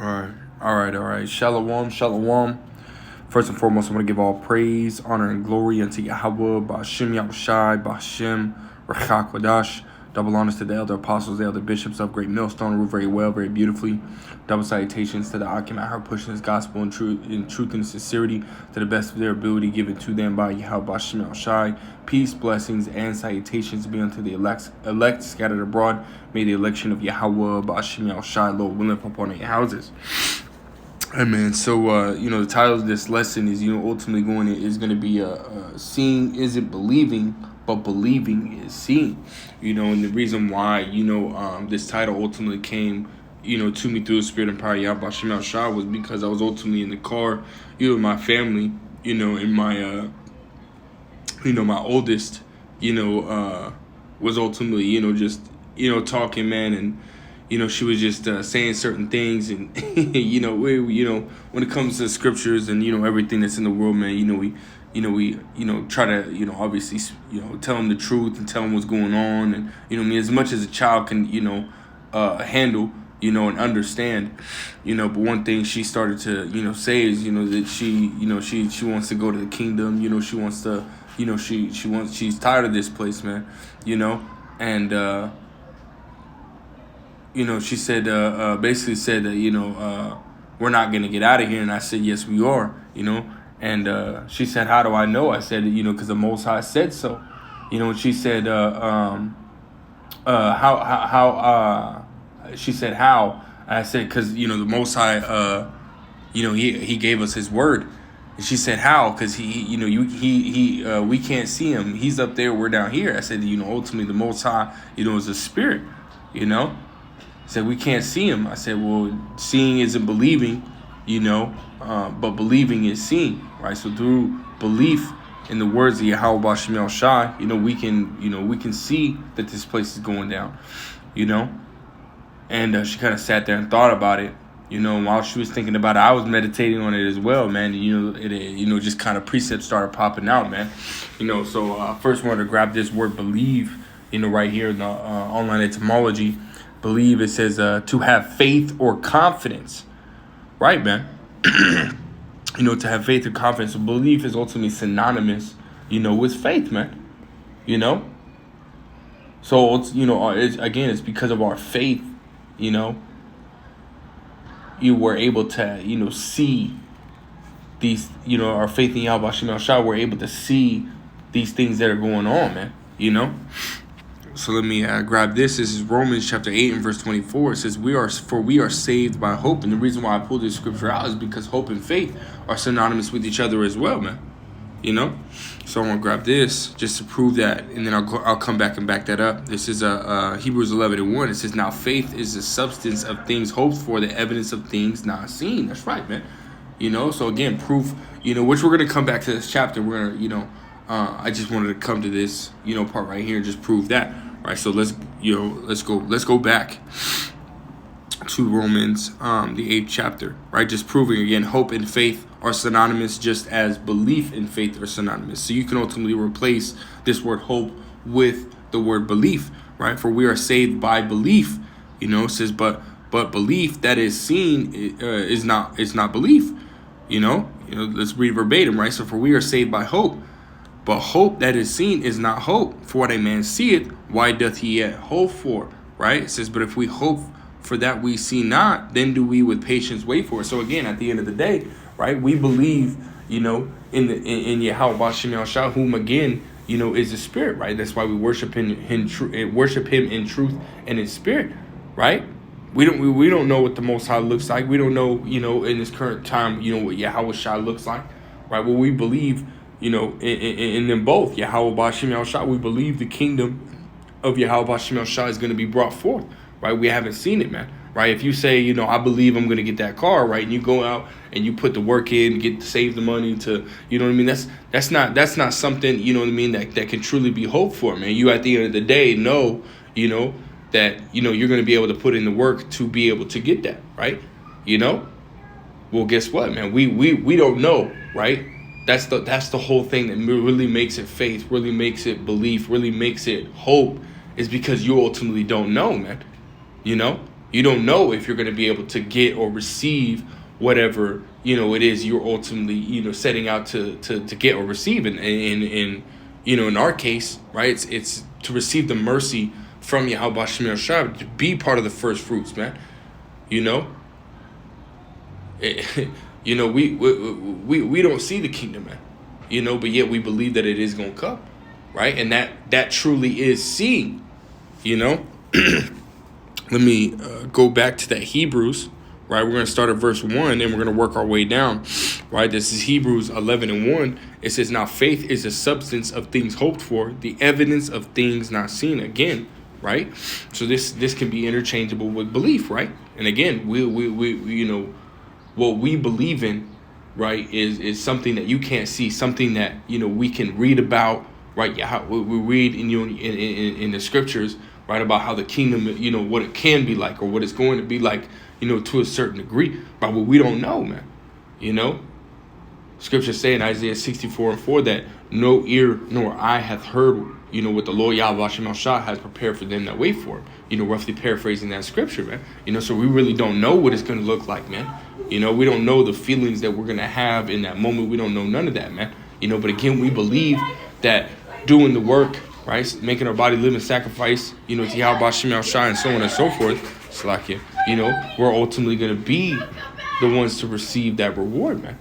All right. Shalom, shalom. First and foremost, I want to give all praise, honor, and glory unto Yahweh, Ba'ashem Yahushai, Ba'ashem Rachak Wadash. Double honors to the elder apostles, the elder bishops of Great Millstone, rule very well, very beautifully. Double salutations to the Akim at heart, pushing his gospel in truth and sincerity to the best of their ability, given to them by Yahweh Ba'ashem Yahushai. Peace, blessings, and salutations be unto the elect scattered abroad. May the election of Yahweh Ba'ashem Yahushai, Lord willing, upon your houses. Amen. So, the title of this lesson is, ultimately going to be seeing isn't believing, but believing is seeing. And the reason why, this title ultimately came, to me through the Spirit and power of Yahweh Shem Shah was because I was ultimately in the car, with my family, and my, my oldest, was ultimately, just, talking, man, and she was just saying certain things, and when it comes to scriptures and everything that's in the world, man, we try to obviously tell them the truth and tell them what's going on, and as much as a child can handle and understand, but one thing she started to say is that she wants to go to the kingdom, she wants to she's tired of this place, man, and she said, basically said that, we're not going to get out of here. And I said, yes, we are, and she said, how do I know? I said, because the Most High said so, and she said, she said, how? And I said, because, the Most High, he gave us his word. And she said, how? Because he we can't see him. He's up there. We're down here. I said, ultimately the Most High, is a spirit, said we can't see him. I said, well, seeing isn't believing, but believing is seeing, right? So through belief in the words of Yahweh Ba'ashem Yahushai, we can see that this place is going down, and she kind of sat there and thought about it, while she was thinking about it, I was meditating on it as well, man. It just kind of precepts started popping out, man. So first wanted to grab this word believe, right here in the online etymology. Believe, it says to have faith or confidence, right, man? To have faith or confidence. So belief is ultimately synonymous, with faith, man. So it's because of our faith, you were able to see these, our faith in Yahweh Shem Shah. We're able to see these things that are going on, man. So let me grab this. This is Romans chapter 8 and verse 24. It says, we are saved by hope. And the reason why I pulled this scripture out is because hope and faith are synonymous with each other as well, man. So I'm going to grab this just to prove that. And then I'll come back and back that up. This is Hebrews 11 and 1. It says, now faith is the substance of things hoped for, the evidence of things not seen. That's right, man. So again, proof, which we're going to come back to this chapter. We're going to, I just wanted to come to this, part right here and just prove that. Right, so let's go back to Romans, the 8th chapter, right? Just proving again, hope and faith are synonymous, just as belief and faith are synonymous. So you can ultimately replace this word hope with the word belief, right? For we are saved by belief, it says, but belief that is seen is not belief, let's read verbatim, right? So for we are saved by hope. But hope that is seen is not hope. For what a man seeth, why doth he yet hope for? Right? It says, but if we hope for that we see not, then do we with patience wait for it. So again, at the end of the day, right, we believe, in Yahweh Ba'ashem Yahushai, whom again, is a spirit, right? That's why we worship him in truth and in spirit, right? We don't know what the Most High looks like. We don't know, in this current time, what Yahweh Shai looks like, right? Well, we believe, in them both, Yahweh Ba'ashem Yahushai. We believe the kingdom of Yahweh Ba'ashem Yahushai is going to be brought forth, right? We haven't seen it, man, right? If you say, I believe I'm going to get that car, right, and you go out and you put the work in, save the money to, that's not something, that can truly be hoped for, man. You, at the end of the day, know, that, you're going to be able to put in the work to be able to get that, right? Well, guess what, man? We don't know, right? That's the whole thing that really makes it faith, really makes it belief, really makes it hope, is because you ultimately don't know, man. You don't know if you're going to be able to get or receive whatever, it is you're ultimately, setting out to get or receive. And in our case, right, it's to receive the mercy from Yahweh Shem Yahshua, to be part of the first fruits, man. We don't see the kingdom, man. But yet we believe that it is going to come, right? And that truly is seeing, Let me go back to that Hebrews, right? We're going to start at verse 1 and we're going to work our way down, right? This is Hebrews 11:1. It says, now faith is the substance of things hoped for, the evidence of things not seen. Again, right? So this can be interchangeable with belief, right? And again, we what we believe in, right, is something that you can't see, something that we can read about, right? We read in the scriptures, right, about how the kingdom, what it can be like or what it's going to be like, to a certain degree, but we don't know, man. Scripture say in Isaiah 64:4 that no ear nor eye hath heard, what the Lord Yahweh Shem Yahshua has prepared for them that wait for him. Roughly paraphrasing that scripture, man. So we really don't know what it's going to look like, man. We don't know the feelings that we're going to have in that moment. We don't know none of that, man. But again, we believe that doing the work, right, making our body living sacrifice, to Yahweh Shem Yahshua and so on and so forth, Slakia, we're ultimately going to be the ones to receive that reward, man.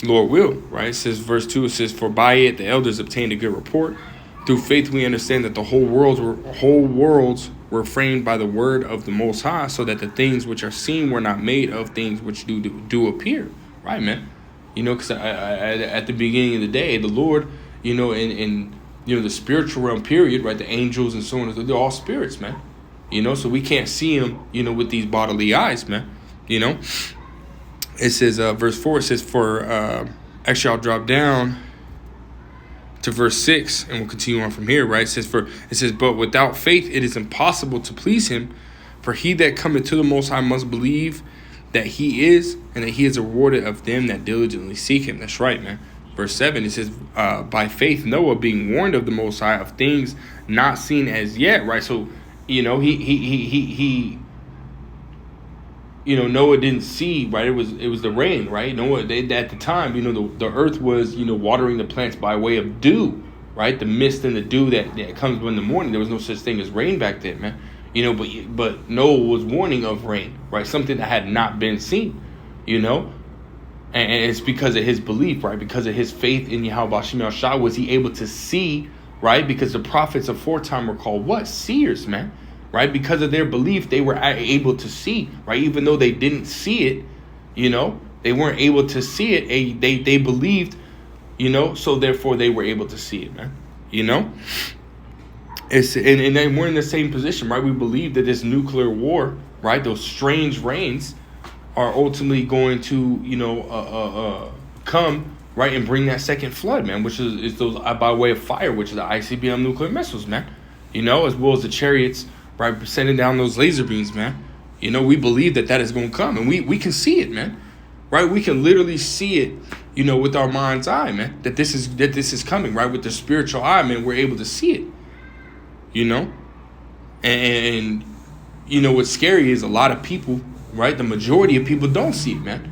Lord will, right? It says, verse 2, it says, for by it the elders obtained a good report. Through faith we understand that the whole worlds were framed by the word of the Most High, so that the things which are seen were not made of things which do appear. Right, man? Because at the beginning of the day, the Lord, in the spiritual realm period, right, the angels and so on, they're all spirits, man. So we can't see them, with these bodily eyes, man. It says, verse 4, it says, actually I'll drop down to verse 6 and we'll continue on from here, right? It says, but without faith it is impossible to please him, for he that cometh to the Most High must believe that he is, and that he is rewarded of them that diligently seek him. That's right, man. Verse 7, it says, by faith Noah, being warned of the Most High of things not seen as yet, right? So, he Noah didn't see, right? It was the rain, right? Noah, at the time, the earth was, watering the plants by way of dew, right? The mist and the dew that comes in the morning. There was no such thing as rain back then, man. But Noah was warning of rain, right? Something that had not been seen, and it's because of his belief, right? Because of his faith in Yahweh Shem Yahshua was he able to see, right? Because the prophets of foretime were called what? Seers, man. Right? Because of their belief, they were able to see, right? Even though they didn't see it, they weren't able to see it. They believed, so therefore they were able to see it, man. It's and then we're in the same position, right? We believe that this nuclear war, right? Those strange rains are ultimately going to, come, right, and bring that second flood, man, which is those by way of fire, which is the ICBM nuclear missiles, man. As well as the chariots, right, sending down those laser beams, man. We believe that is going to come, and we can see it, man. Right, we can literally see it, with our mind's eye, man. That this is coming, right, with the spiritual eye, man. We're able to see it, and what's scary is a lot of people, right? The majority of people don't see it, man.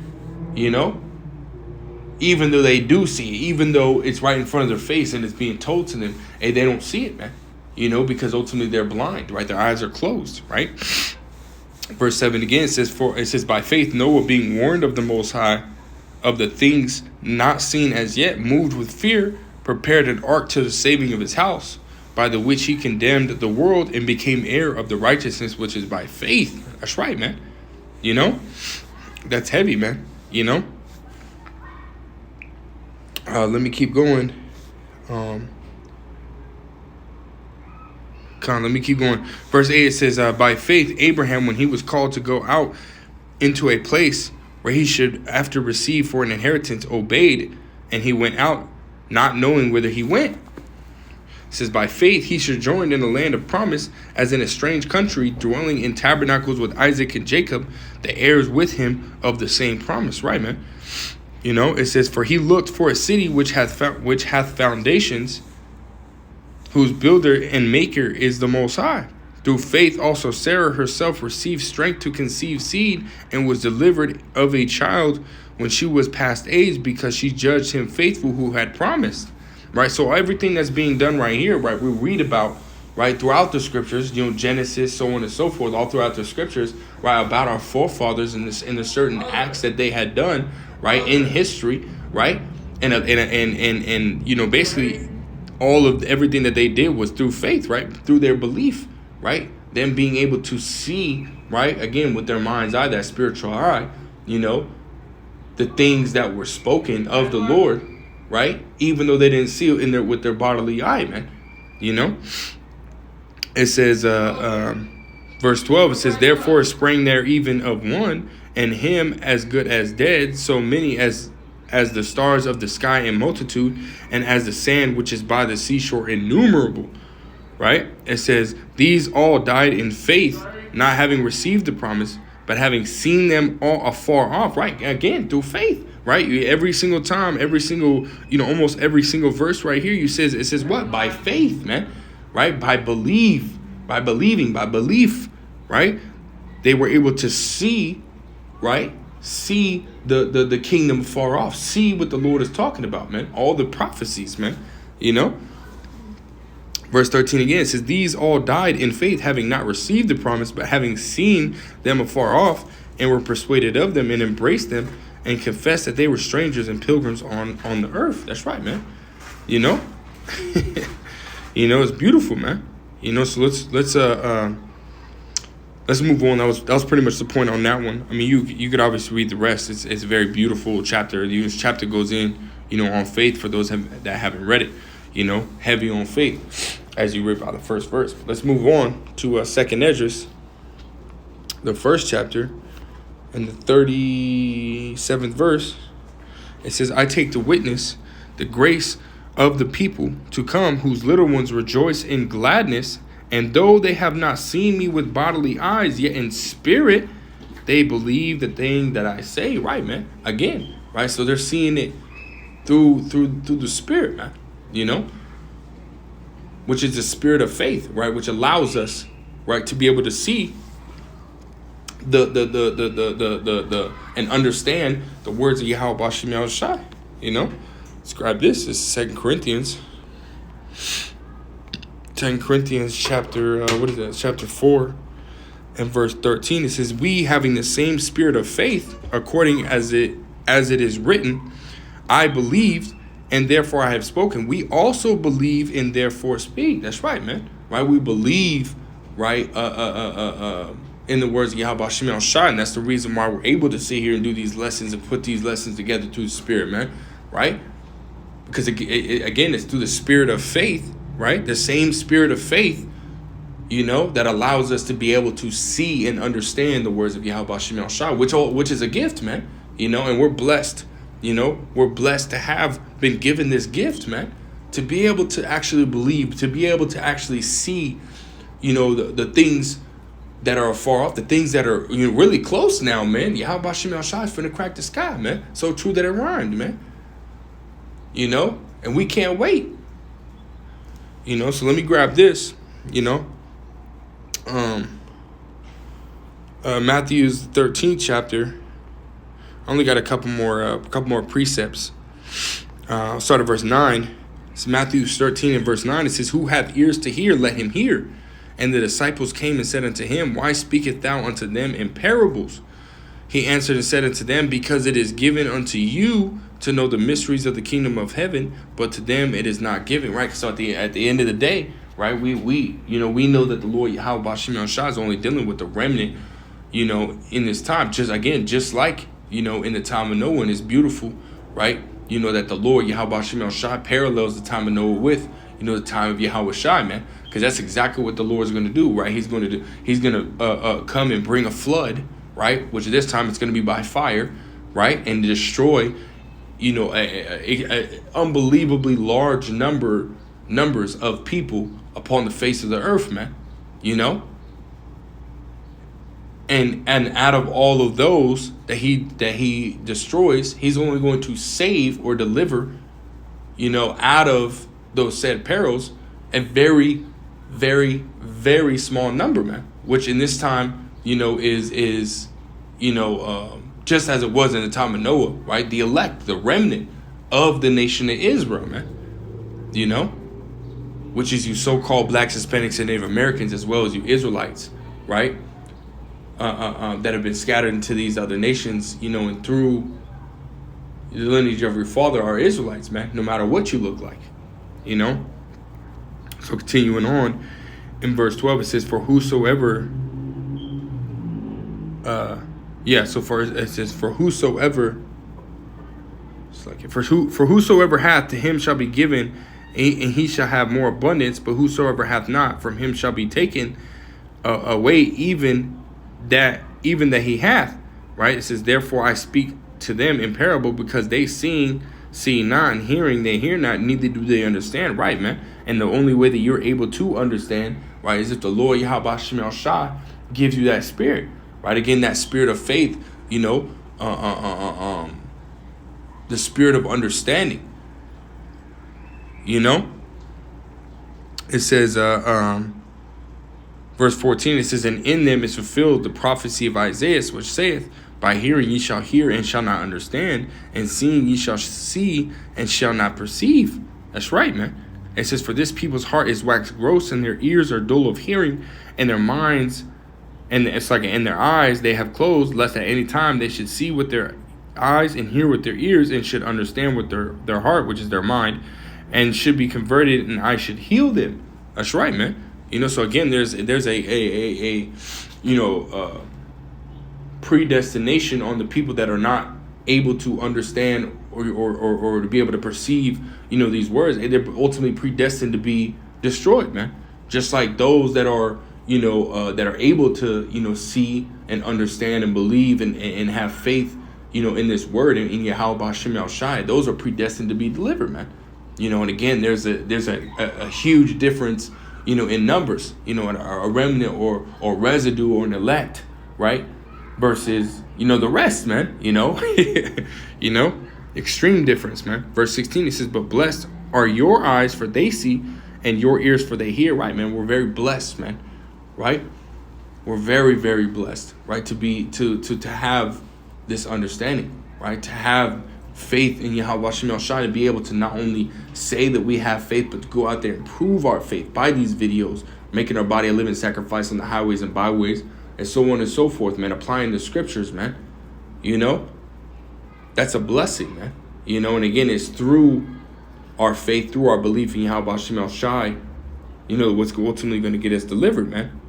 Even though they do see it, even though it's right in front of their face and it's being told to them, hey, they don't see it, man. Because ultimately they're blind, right? Their eyes are closed, right? Verse 7 again, it says, by faith Noah, being warned of the Most High of the things not seen as yet, moved with fear, prepared an ark to the saving of his house, by the which he condemned the world and became heir of the righteousness which is by faith. That's right, man. That's heavy, man. Let me keep going. Let me keep going. Verse 8, it says, by faith, Abraham, when he was called to go out into a place where he should after receive for an inheritance, obeyed, and he went out, not knowing whither he went. It says, by faith, he sojourned in the land of promise, as in a strange country, dwelling in tabernacles with Isaac and Jacob, the heirs with him of the same promise. Right, man? It says, for he looked for a city which hath foundations, whose builder and maker is the Most High. Through faith also Sarah herself received strength to conceive seed and was delivered of a child when she was past age, because she judged him faithful who had promised. Right? So everything that's being done right here, right, we read about, right, throughout the scriptures, Genesis, so on and so forth, all throughout the scriptures, right, about our forefathers and the certain acts that they had done, right, in history, right, and basically all of everything that they did was through faith, right, through their belief, right, them being able to see, right, again with their mind's eye, that spiritual eye, the things that were spoken of the Lord, right, even though they didn't see it with their bodily eye, man, It says, verse 12, it says, therefore sprang there even of one, and him as good as dead, so many as the stars of the sky in multitude, and as the sand which is by the seashore innumerable. Right? It says, these all died in faith, not having received the promise, but having seen them all afar off. Right? Again, through faith. Right? Every single time, almost every single verse right here, it says what? By faith, man. Right? By belief, right? They were able to see, right? See the kingdom far off. See what the Lord is talking about, man. All the prophecies, man. Verse 13 again, it says, these all died in faith, having not received the promise, but having seen them afar off, and were persuaded of them, and embraced them, and confessed that they were strangers and pilgrims on the earth. That's right, man. It's beautiful, man. So let's move on. That was pretty much the point on that one. I mean, you could obviously read the rest. It's a very beautiful chapter. This chapter goes in, on faith for those that haven't read it. Heavy on faith, as you read by the first verse. But let's move on to Second Esdras, the first chapter, and the 37th verse. It says, I take to witness the grace of the people to come, whose little ones rejoice in gladness, and though they have not seen me with bodily eyes, yet in spirit they believe the thing that I say. Right, man. Again, right? So they're seeing it through the spirit, man. Which is the spirit of faith, right? Which allows us, right, to be able to see the and understand the words of Yahweh Bashim Yahushai. Let's grab this. This is 2 Corinthians. 2 Corinthians chapter, chapter 4 and verse 13. It says, we having the same spirit of faith, according as it is written, I believed, and therefore I have spoken. We also believe and therefore speak. That's right, man. Right? We believe, right, in the words of Yahweh Shimon Shai, and that's the reason why we're able to sit here and do these lessons and put these lessons together through the Spirit, man. Right? Because again, it's through the spirit of faith, right? The same spirit of faith, that allows us to be able to see and understand the words of Yahweh Shimon Shai, which is a gift, man. And we're blessed. We're blessed to have been given this gift, man, to be able to actually believe, to be able to actually see, the things that are far off, the things that are really close now, man. Yahweh Shimon Shai is finna crack the sky, man. So true that it rhymed, man. And we can't wait. So let me grab this, Matthew's 13th chapter. I only got a couple more precepts. I'll start at verse 9. It's Matthew 13 and verse 9. It says, who hath ears to hear, let him hear. And the disciples came and said unto him, why speakest thou unto them in parables? He answered and said unto them, because it is given unto you to know the mysteries of the kingdom of heaven, but to them it is not given. Right? So at the end of the day, right, we know that the Lord Yahweh Bashim Yahushua is only dealing with the remnant, in this time. Just like, in the time of Noah, and it's beautiful, right? That the Lord Yahweh Bashim Yahushua parallels the time of Noah with, the time of Yahweh Shai, man. Because that's exactly what the Lord is going to do, right? He's going to come and bring a flood, right? Which this time it's going to be by fire, right? And destroy, a unbelievably large numbers of people upon the face of the earth, man. And out of all of those that he destroys, he's only going to save or deliver, out of those said perils, a very, very, very small number, man, which in this time, is just as it was in the time of Noah, right? The elect, the remnant of the nation of Israel, man, which is you so-called blacks, Hispanics, and Native Americans, as well as you Israelites, right? That have been scattered into these other nations, and through the lineage of your father are Israelites, man, no matter what you look like, So continuing on, in verse 12, it says, for whosoever, for whosoever, it's like, for whosoever hath, to him shall be given, and he shall have more abundance, but whosoever hath not, from him shall be taken away even that he hath, right? It says, therefore I speak to them in parable, because they see not, and hearing they hear not, neither do they understand, right, man? And the only way that you're able to understand, right, is if the Lord Yahweh Shem El Shah gives you that spirit, right? Again, that spirit of faith, the spirit of understanding, It says, verse 14, it says, and in them is fulfilled the prophecy of Isaiah, which saith, by hearing ye shall hear and shall not understand, and seeing ye shall see and shall not perceive. That's right, man. It says, for this people's heart is waxed gross, and their ears are dull of hearing, and their minds, and it's like in their eyes they have closed, lest at any time they should see with their eyes and hear with their ears, and should understand with their heart, which is their mind, and should be converted, and I should heal them. That's right, man. So again, there's a predestination on the people that are not able to understand or to be able to perceive, these words. They're ultimately predestined to be destroyed, man. Just like those that are, that are able to, see and understand and believe and have faith, in this word, in Yahweh Shem El Shai, those are predestined to be delivered, man. And again, there's a huge difference, in numbers, a remnant or residue or an elect, right? Versus, the rest, man, extreme difference, man. Verse 16, it says, but blessed are your eyes, for they see, and your ears, for they hear, right, man? We're very blessed, man, right? We're very, very blessed, right? To have this understanding, right? To have faith in Yahweh Shem El Shai, to be able to not only say that we have faith, but to go out there and prove our faith by these videos, making our body a living sacrifice on the highways and byways, and so on and so forth, man. Applying the scriptures, man. That's a blessing, man. And again, it's through our faith, through our belief in Yahweh Shem El Shai, what's ultimately going to get us delivered, man.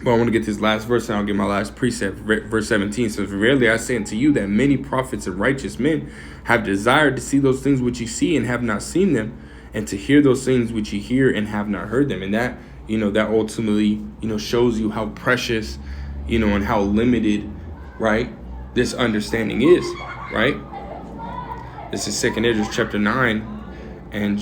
But I want to get this last verse, and I'll get my last precept. Verse 17 says, verily I say unto you that many prophets and righteous men have desired to see those things which ye see and have not seen them, and to hear those things which ye hear and have not heard them. And that, that ultimately, shows you how precious, and how limited, right, this understanding is, right? This is 2 Esdras chapter 9 and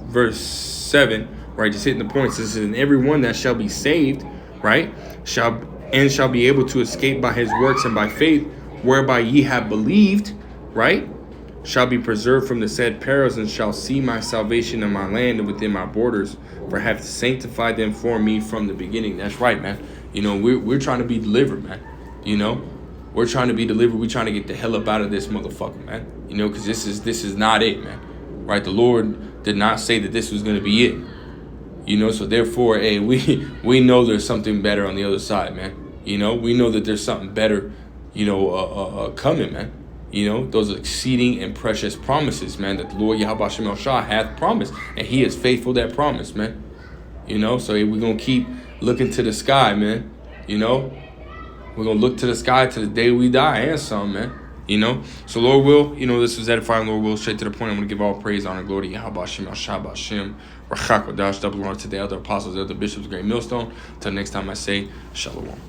verse 7, right? Just hitting the points. This is, and everyone that shall be saved, right, shall be able to escape by his works and by faith, whereby ye have believed, right, shall be preserved from the said perils, and shall see my salvation in my land and within my borders, for I have sanctified them for me from the beginning. That's right, man. We're trying to be delivered, man. We're trying to be delivered. We're trying to get the hell up out of this motherfucker, man. Because this is not it, man. Right? The Lord did not say that this was going to be it. So therefore, hey, we know there's something better on the other side, man. We know that there's something better, coming, man. Those exceeding and precious promises, man, that the Lord Yahweh Shem El Shah hath promised, and he is faithful that promise, man. So hey, we're going to keep looking to the sky, man. We're going to look to the sky to the day we die and some, man. So Lord will, this was edifying. Lord will, straight to the point. I'm going to give all praise, honor, glory to Yahweh Shem El Shah B'Shem, Rachak Wadash, double honor to the elder apostles, elder bishops, great millstone. Until next time I say, Shalom.